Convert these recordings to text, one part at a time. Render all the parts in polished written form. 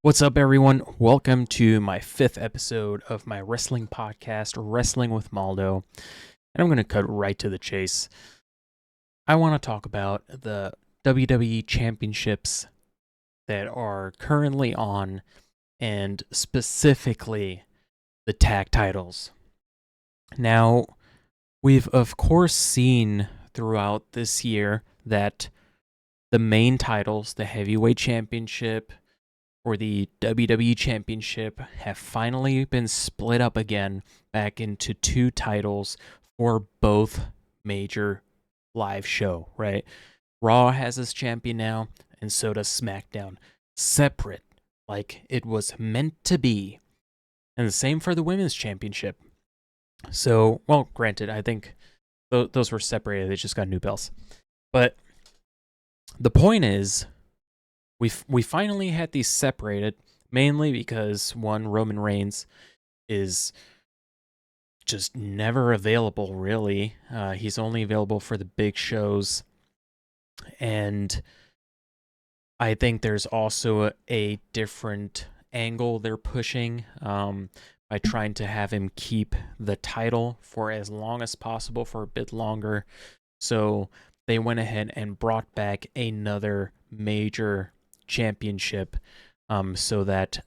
What's up, everyone? Welcome to my fifth episode of my wrestling podcast, Wrestling with Maldo. And I'm going to cut right to the chase. I want to talk about the WWE Championships that are currently on, and specifically the tag titles. Now, we've of course seen throughout this year that the main titles, the Heavyweight Championship, or the WWE Championship, have finally been split up again back into two titles for both major live show, right? Raw has its champion now, and so does SmackDown. Separate, like it was meant to be. And the same for the Women's Championship. So, well, granted, I think those were separated. They just got new belts. But the point is, we finally had these separated, mainly because one, Roman Reigns is just never available, really. He's only available for the big shows, and I think there's also a different angle they're pushing by trying to have him keep the title for as long as possible, for a bit longer. So they went ahead and brought back another major championship, so that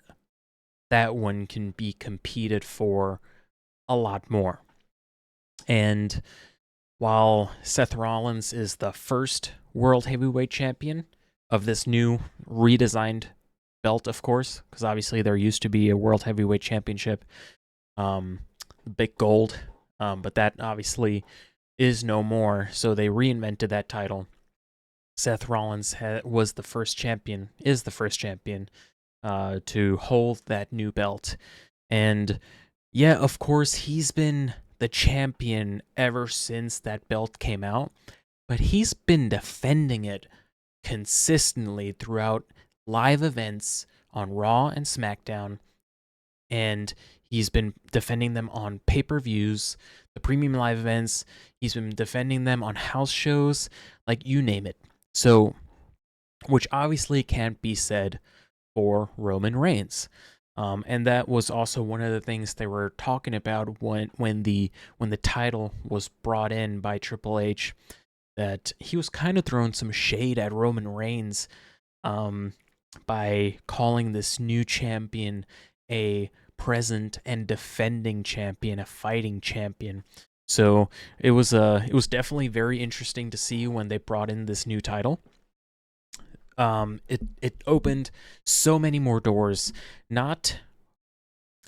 one can be competed for a lot more. And while Seth Rollins is the first World Heavyweight Champion of this new redesigned belt, of course, because obviously there used to be a World Heavyweight Championship, big gold, but that obviously is no more, so they reinvented that title. Seth Rollins was the first champion, is the first champion to hold that new belt. And yeah, of course, he's been the champion ever since that belt came out, but he's been defending it consistently throughout live events on Raw and SmackDown, and he's been defending them on pay-per-views, the premium live events. He's been defending them on house shows, like you name it. So, which obviously can't be said for Roman Reigns. And that was also one of the things they were talking about when the title was brought in by Triple H, that he was kind of throwing some shade at Roman Reigns by calling this new champion a present and defending champion, a fighting champion. So it was definitely very interesting to see when they brought in this new title. It opened so many more doors, not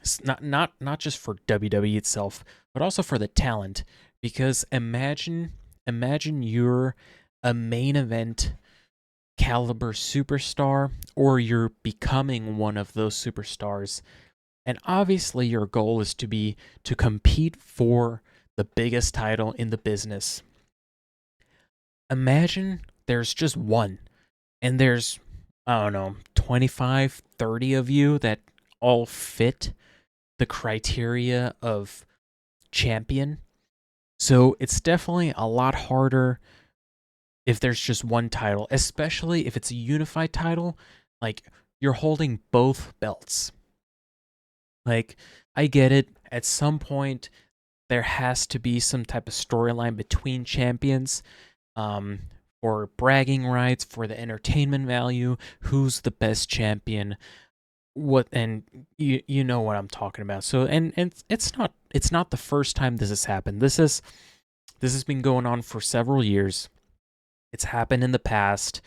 just for WWE itself, but also for the talent. Because imagine you're a main event caliber superstar, or you're becoming one of those superstars, and obviously your goal is to compete for the biggest title in the business. Imagine there's just one, and there's, I don't know, 25, 30 of you that all fit the criteria of champion. So it's definitely a lot harder if there's just one title, especially if it's a unified title. Like, you're holding both belts. Like, I get it. At some point, there has to be some type of storyline between champions, for bragging rights, for the entertainment value. Who's the best champion? What, and you know what I'm talking about. So and it's not the first time this has happened. This has been going on for several years. It's happened in the past.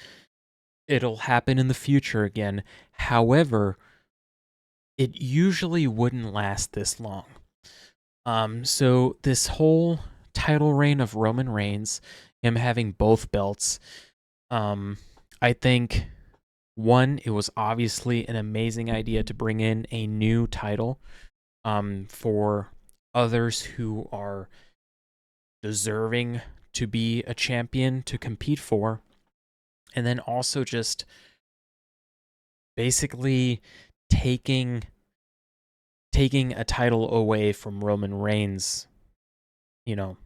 It'll happen in the future again. However, it usually wouldn't last this long. So this whole title reign of Roman Reigns, him having both belts, I think, one, it was obviously an amazing idea to bring in a new title, for others who are deserving to be a champion to compete for. And then also just basically taking a title away from Roman Reigns, you know,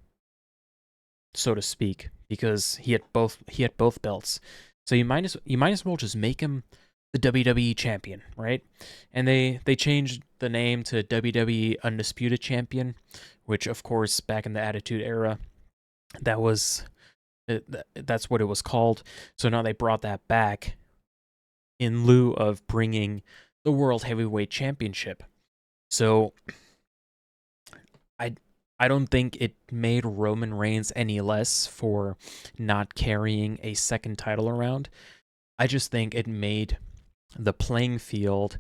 so to speak, because he had both belts. So you might as well just make him the WWE champion, right? And they changed the name to WWE Undisputed Champion, which of course back in the Attitude Era, that was that's what it was called. So now they brought that back in lieu of bringing the World Heavyweight Championship. So I I don't think it made Roman Reigns any less for not carrying a second title around. I just think it made the playing field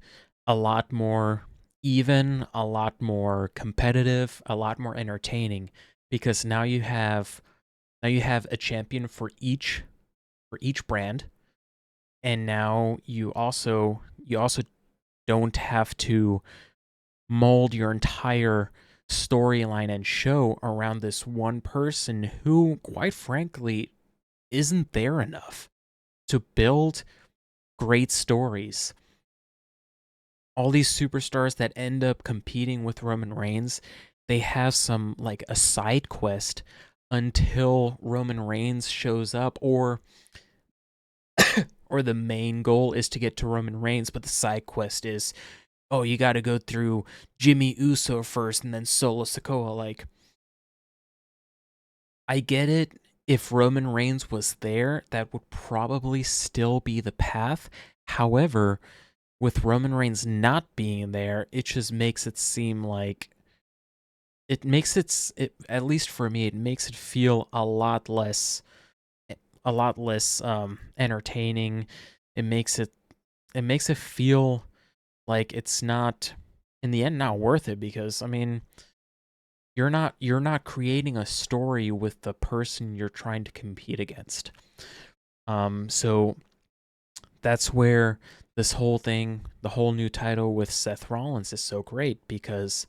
a lot more even, a lot more competitive, a lot more entertaining because now you have a champion for each brand, and now you also don't have to mold your entire storyline and show around this one person who, quite frankly, isn't there enough to build great stories. All these superstars that end up competing with Roman Reigns, they have some like a side quest until Roman Reigns shows up, or the main goal is to get to Roman Reigns, but the side quest is, oh, you got to go through Jimmy Uso first and then Solo Sikoa. Like, I get it. If Roman Reigns was there, that would probably still be the path. However, with Roman Reigns not being there, it just makes it seem like at least for me, it makes it feel a lot less entertaining. It makes it feel like it's not in the end not worth it because I mean, you're not creating a story with the person you're trying to compete against. So that's where this whole thing, the whole new title with Seth Rollins is so great because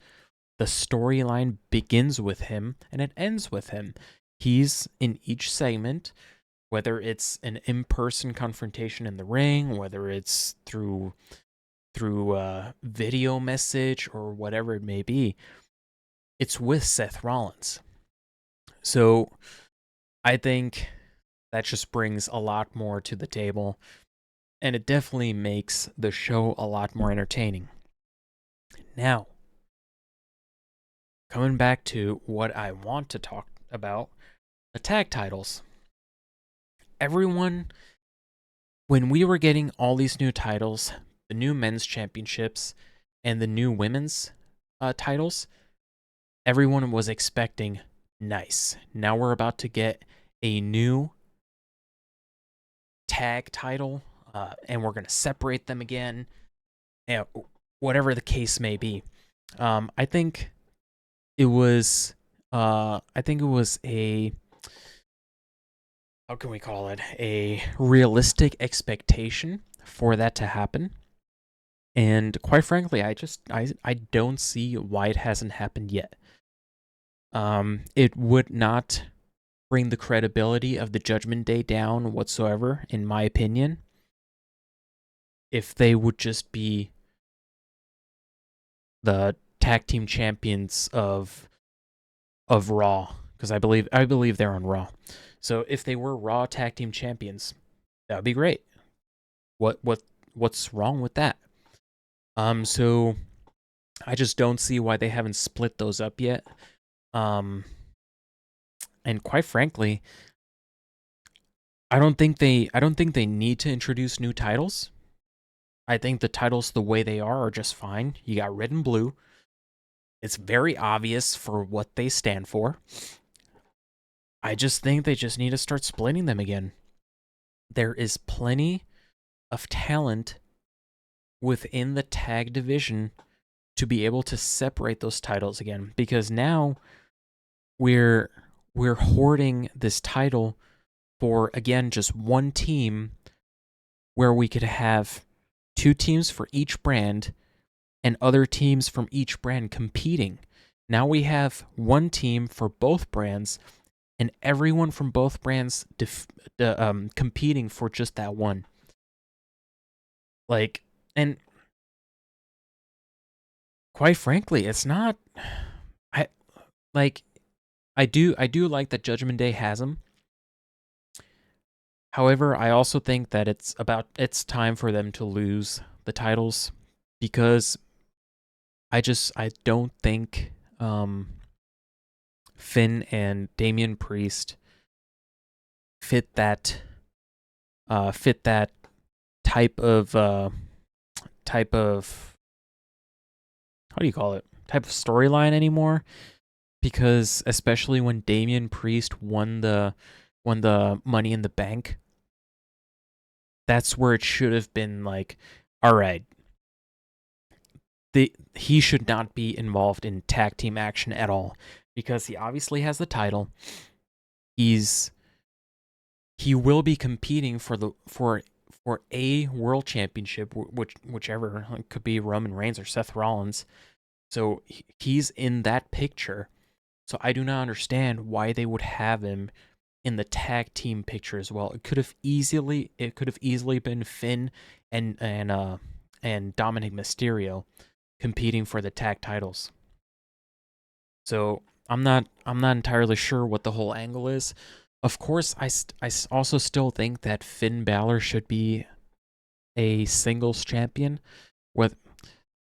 the storyline begins with him and it ends with him. He's in each segment, whether it's an in-person confrontation in the ring, whether it's through a video message or whatever it may be, it's with Seth Rollins. So I think that just brings a lot more to the table, and it definitely makes the show a lot more entertaining. Now, coming back to what I want to talk about, the tag titles. Everyone, when we were getting all these new titles, the new men's championships and the new women's titles, everyone was expecting, nice. Now we're about to get a new tag title, and we're going to separate them again, and whatever the case may be. I think it was, a, how can we call it, a realistic expectation for that to happen. And quite frankly, I don't see why it hasn't happened yet. It would not bring the credibility of the Judgment Day down whatsoever, in my opinion, if they would just be the tag team champions of Raw, because I believe they're on Raw. So if they were Raw tag team champions, that would be great. What's wrong with that? So I just don't see why they haven't split those up yet. And quite frankly, I don't think they need to introduce new titles. I think the titles the way they are just fine. You got red and blue. It's very obvious for what they stand for. I just think they just need to start splitting them again. There is plenty of talent within the tag division to be able to separate those titles again, because now we're hoarding this title for, again, just one team, where we could have two teams for each brand and other teams from each brand competing. Now we have one team for both brands and everyone from both brands competing for just that one. Like, and quite frankly, it's not. I like. I do like that Judgment Day has them. However, I also think that it's time for them to lose the titles because I don't think Finn and Damian Priest fit that fit that type of type of how do you call it? Type of storyline anymore, because especially when Damian Priest won the Money in the Bank, that's where it should have been like, all right, he should not be involved in tag team action at all because he obviously has the title. He will be competing for a world championship, whichever, it could be Roman Reigns or Seth Rollins. So he's in that picture. So I do not understand why they would have him in the tag team picture as well. It could have easily been Finn and Dominic Mysterio competing for the tag titles. So I'm not entirely sure what the whole angle is. Of course, I also still think that Finn Balor should be a singles champion. With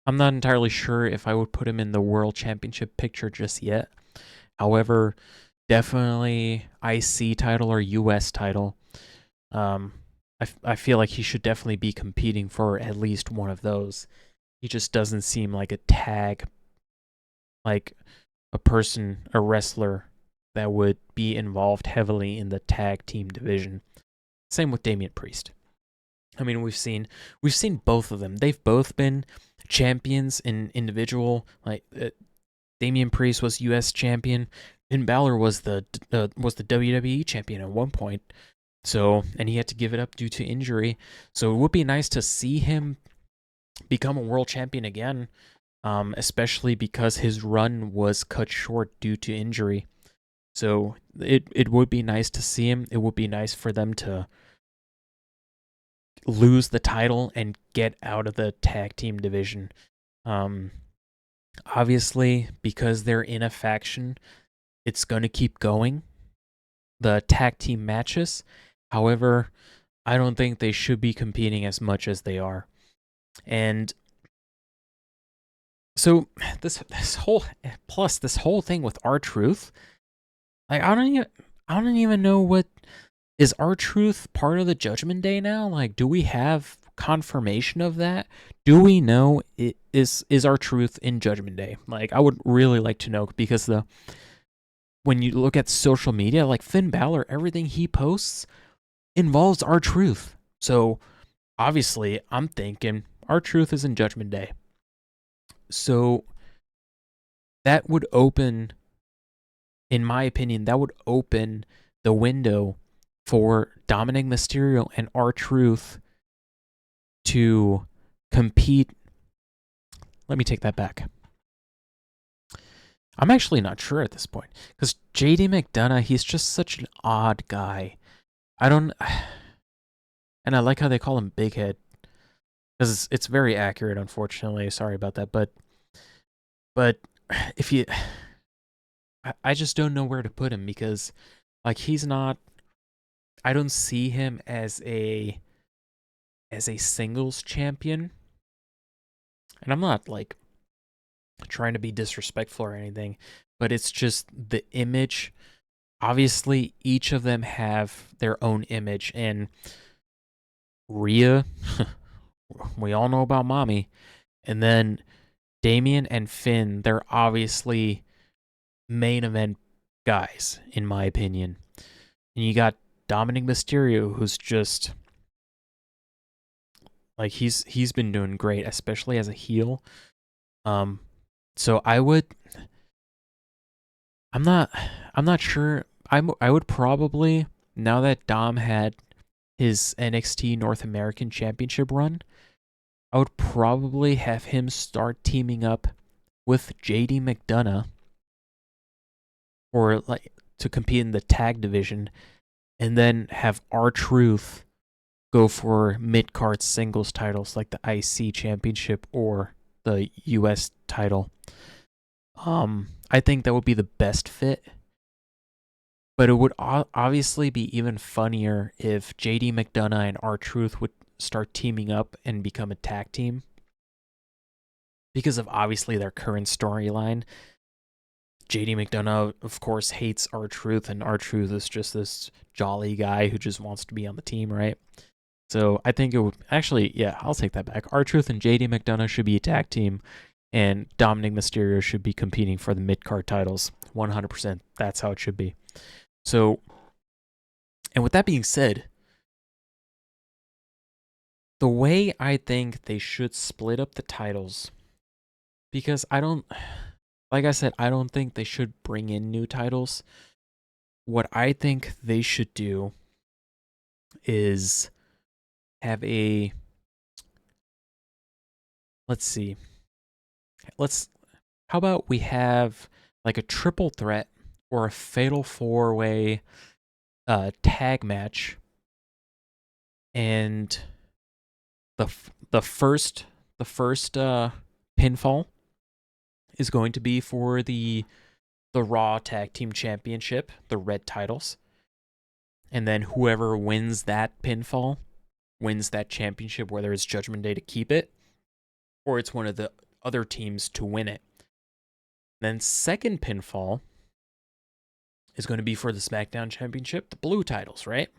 I'm not entirely sure if I would put him in the world championship picture just yet. However, definitely IC title or US title. Um, I feel like he should definitely be competing for at least one of those. He just doesn't seem like like a wrestler that would be involved heavily in the tag team division. Same with Damian Priest. I mean, we've seen both of them. They've both been champions in individual. Like Damian Priest was U.S. champion, and Balor was the WWE champion at one point. So, and he had to give it up due to injury. So it would be nice to see him become a world champion again, especially because his run was cut short due to injury. So it would be nice to see him. It would be nice for them to lose the title and get out of the tag team division. Obviously, because they're in a faction, it's going to keep going, the tag team matches. However, I don't think they should be competing as much as they are. And so this whole thing with R-Truth, like I don't even know what is R-Truth part of the Judgment Day now? Like, do we have confirmation of that? Do we know is R-Truth in Judgment Day? Like, I would really like to know, because when you look at social media, like Finn Balor, everything he posts involves R-Truth. So obviously, I'm thinking R-Truth is in Judgment Day. So that would open, in my opinion, that would open the window for Dominic Mysterio and R-Truth to compete. Let me take that back. I'm actually not sure at this point, because JD McDonough, he's just such an odd guy. I don't, and I like how they call him Big Head, because it's very accurate. Unfortunately, sorry about that, but if you, I just don't know where to put him, because like he's not. I don't see him as a singles champion. And I'm not like trying to be disrespectful or anything, but it's just the image. Obviously, each of them have their own image, and Rhea, we all know about Mommy, and then Damian and Finn, they're obviously main event guys, in my opinion. And you got Dominic Mysterio, who's just like he's been doing great, especially as a heel. So I'm not sure. I would probably, now that Dom had his NXT North American Championship run, I would probably have him start teaming up with JD McDonough, or like to compete in the tag division, and then have R-Truth go for mid-card singles titles like the IC Championship or the US title. I think that would be the best fit. But it would obviously be even funnier if JD McDonough and R-Truth would start teaming up and become a tag team because of obviously their current storyline. JD McDonough, of course, hates R-Truth, and R-Truth is just this jolly guy who just wants to be on the team, right? So I think it would actually, yeah, I'll take that back. R-Truth and JD McDonough should be a tag team, and Dominic Mysterio should be competing for the mid-card titles. 100%. That's how it should be. So, and with that being said, the way I think they should split up the titles, because I don't, like I said, I don't think they should bring in new titles. What I think they should do is have a, let's see, how about we have like a triple threat or a fatal four-way tag match, and the first pinfall is going to be for the Raw Tag Team Championship, the red titles. And then whoever wins that pinfall wins that championship, whether it's Judgment Day to keep it or it's one of the other teams to win it. Then second pinfall is going to be for the SmackDown Championship, the blue titles, right?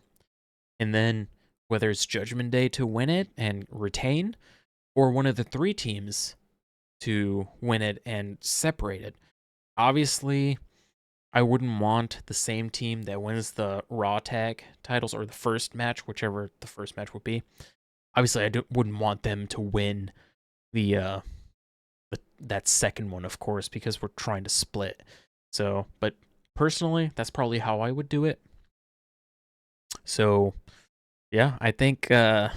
And then whether it's Judgment Day to win it and retain, or one of the three teams to win it and separate it. Obviously, I wouldn't want the same team that wins the Raw Tag titles or the first match, whichever the first match would be. Obviously, I wouldn't want them to win the that second one, of course, because we're trying to split. So, but personally, that's probably how I would do it. So, yeah, I think that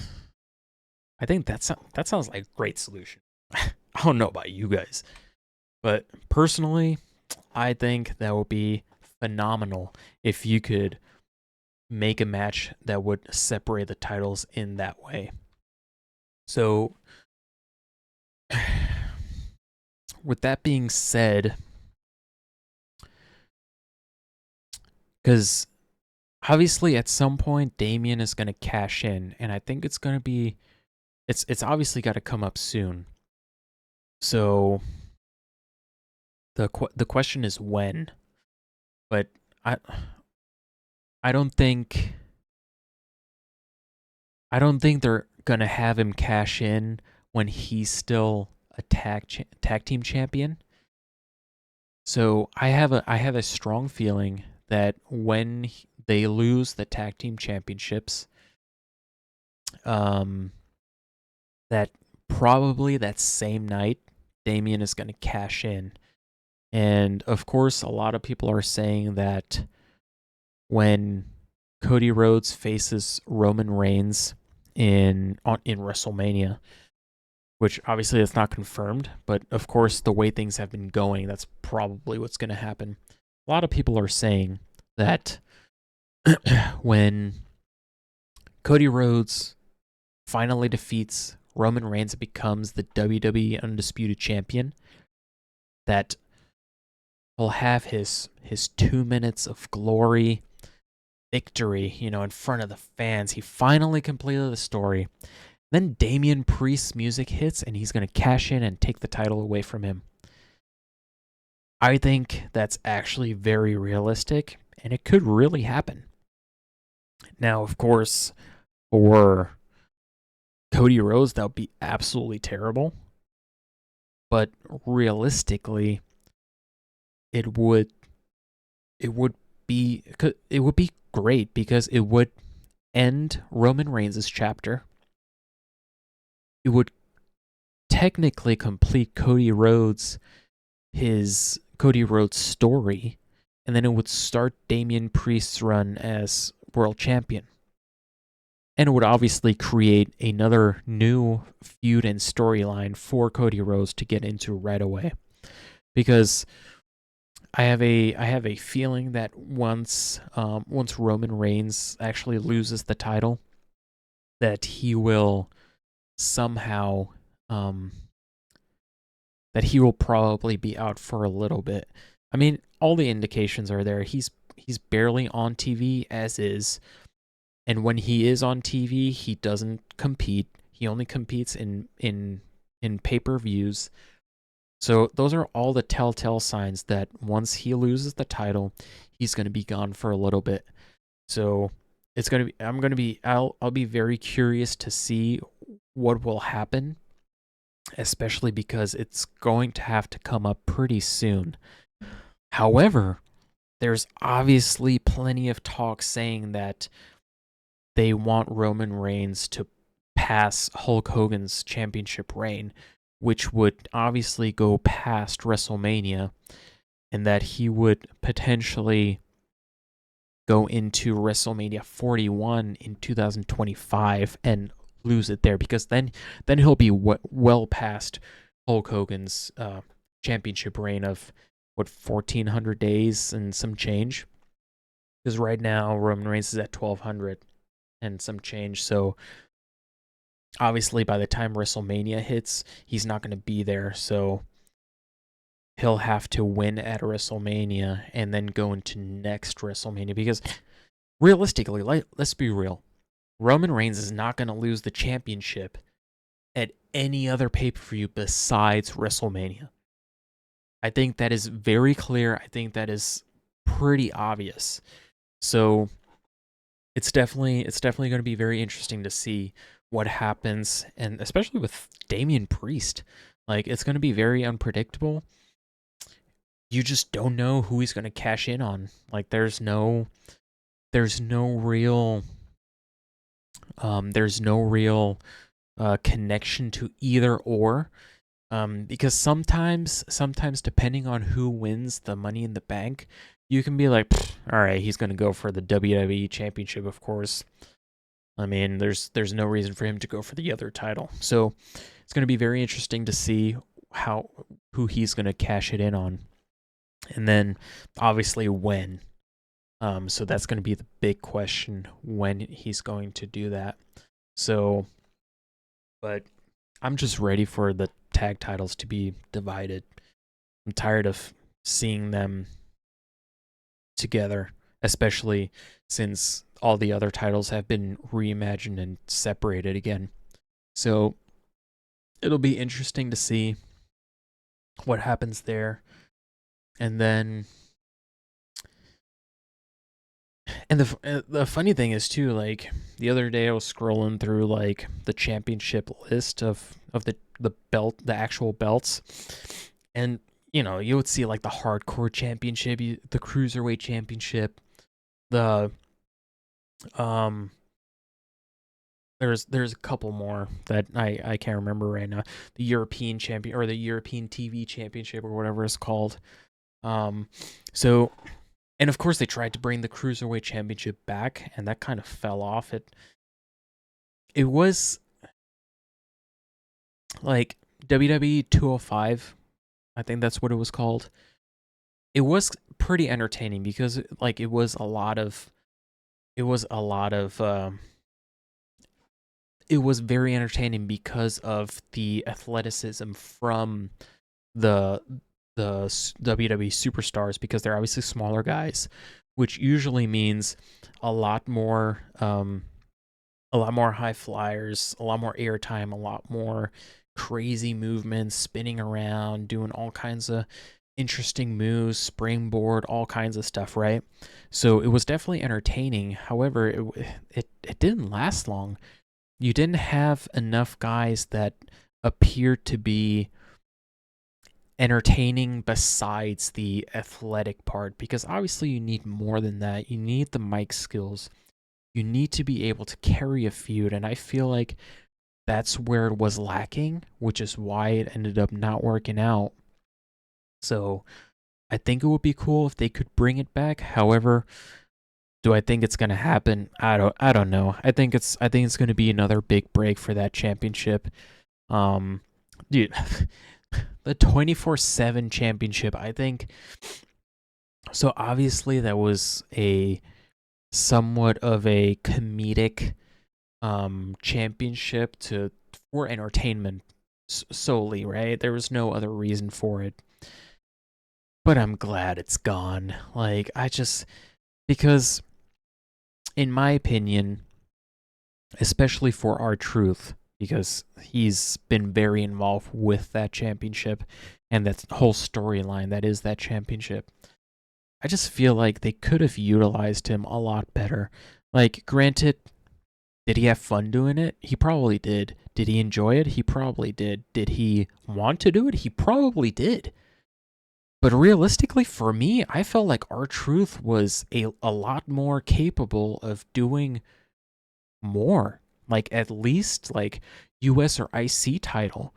sounds like a great solution. I don't know about you guys, but personally, I think that would be phenomenal if you could make a match that would separate the titles in that way. So, with that being said, because obviously at some point Damian is going to cash in, and I think it's going to be, it's obviously got to come up soon. So the question is when, but I I don't think they're gonna have him cash in when he's still a tag team champion. So I have a strong feeling that when they lose the tag team championships, that probably that same night Damian is gonna cash in, and of course a lot of people are saying that when Cody Rhodes faces Roman Reigns in WrestleMania, which obviously that's not confirmed, but of course the way things have been going, that's probably what's going to happen. A lot of people are saying that when Cody Rhodes finally defeats Roman Reigns and becomes the WWE Undisputed Champion, that he'll have his 2 minutes of glory victory, in front of the fans. He finally completed the story. Then Damian Priest's music hits, and he's going to cash in and take the title away from him. I think that's actually very realistic, and it could really happen. Now, of course, for Cody Rhodes, that would be absolutely terrible. But realistically, it would be great because it would end Roman Reigns' chapter. It would technically complete his Cody Rhodes story, and then it would start Damian Priest's run as world champion. And it would obviously create another new feud and storyline for Cody Rhodes to get into right away. Because I have a feeling that once Roman Reigns actually loses the title, that he will somehow that he will probably be out for a little bit. I mean, all the indications are there. He's he's barely on TV as is. And when he is on TV, he doesn't compete. He only competes in pay-per-views. So those are all the telltale signs that once he loses the title, he's going to be gone for a little bit. So it's going to be I'll be very curious to see what will happen, especially because it's going to have to come up pretty soon. However, there's obviously plenty of talk saying that they want Roman Reigns to pass Hulk Hogan's championship reign, which would obviously go past WrestleMania, and that he would potentially go into WrestleMania 41 in 2025 and lose it there, because then he'll be well past Hulk Hogan's championship reign of 1400 days and some change. Because right now Roman Reigns is at 1200 and some change. So obviously by the time WrestleMania hits, he's not going to be there. So he'll have to win at WrestleMania and then go into next WrestleMania. Because realistically, let's be real, Roman Reigns is not going to lose the championship at any other pay-per-view besides WrestleMania. I think that is very clear. I think that is pretty obvious. So it's definitely going to be very interesting to see what happens, and especially with Damian Priest. Like, it's going to be very unpredictable. You just don't know who he's going to cash in on. Like, there's no real connection to either or. Because sometimes depending on who wins the Money in the Bank, you can be like, all right, he's going to go for the WWE Championship, of course. I mean, there's no reason for him to go for the other title. So it's going to be very interesting to see who he's going to cash it in on, and then obviously when. So that's going to be the big question, when he's going to do that. So, but I'm just ready for the tag titles to be divided. I'm tired of seeing them together, especially since all the other titles have been reimagined and separated again. So it'll be interesting to see what happens there. And then, and the funny thing is too, like, the other day I was scrolling through like the championship list of the actual belts, and you would see like the hardcore championship, the cruiserweight championship, the there's a couple more that I can't remember right now. The European champion, or the European TV championship, or whatever it's called. So, and of course they tried to bring the cruiserweight championship back, and that kind of fell off. It was like WWE 205, I think that's what it was called. It was pretty entertaining because like it was a lot of it was very entertaining because of the athleticism from the WWE superstars, because they're obviously smaller guys, which usually means a lot more high flyers, a lot more airtime, a lot more crazy movements, spinning around, doing all kinds of interesting moves, springboard, all kinds of stuff, right? So it was definitely entertaining. However, it didn't last long. You didn't have enough guys that appeared to be entertaining besides the athletic part, because obviously you need more than that. You need the mic skills. You need to be able to carry a feud, and I feel like that's where it was lacking, which is why it ended up not working out. So I think it would be cool if they could bring it back. However, do I think it's going to happen? I don't know. I think it's going to be another big break for that championship. Dude, the 24/7 championship, I think, so obviously that was a somewhat of a comedic championship for entertainment solely, right? There was no other reason for it. But I'm glad it's gone. Like, Because in my opinion, especially for R-Truth, because he's been very involved with that championship and that whole storyline that is that championship. I just feel like they could have utilized him a lot better. Like, granted, did he have fun doing it? He probably did. Did he enjoy it? He probably did. Did he want to do it? He probably did. But realistically, for me, I felt like R-Truth was a lot more capable of doing more. Like, at least, like, US or IC title.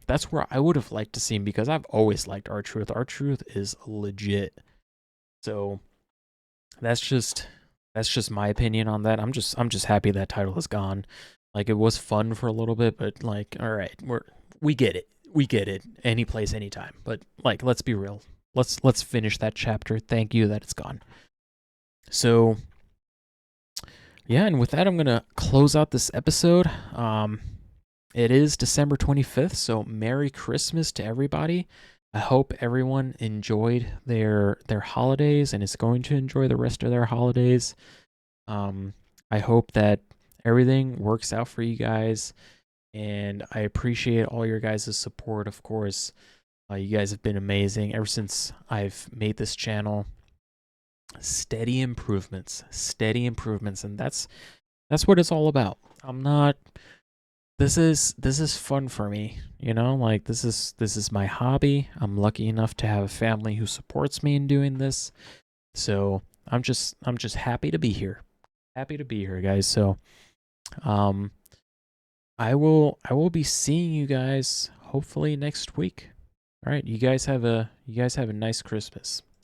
That's where I would have liked to see him, because I've always liked R-Truth. R-Truth is legit. So that's just my opinion on that. I'm just happy that title is gone. Like, it was fun for a little bit, but like, all right, we get it. We get it. Any place, anytime. But like, let's be real. Let's finish that chapter. Thank you that it's gone. So yeah, and with that, I'm gonna close out this episode. It is December 25th, so Merry Christmas to everybody. I hope everyone enjoyed their holidays and is going to enjoy the rest of their holidays. I hope that everything works out for you guys, and I appreciate all your guys' support, of course. You guys have been amazing ever since I've made this channel. Steady improvements, and that's what it's all about. I'm not this is fun for me, like, this is my hobby. I'm lucky enough to have a family who supports me in doing this. So I'm just happy to be here. Happy to be here, guys. So I will be seeing you guys hopefully next week. All right, you guys have a nice Christmas.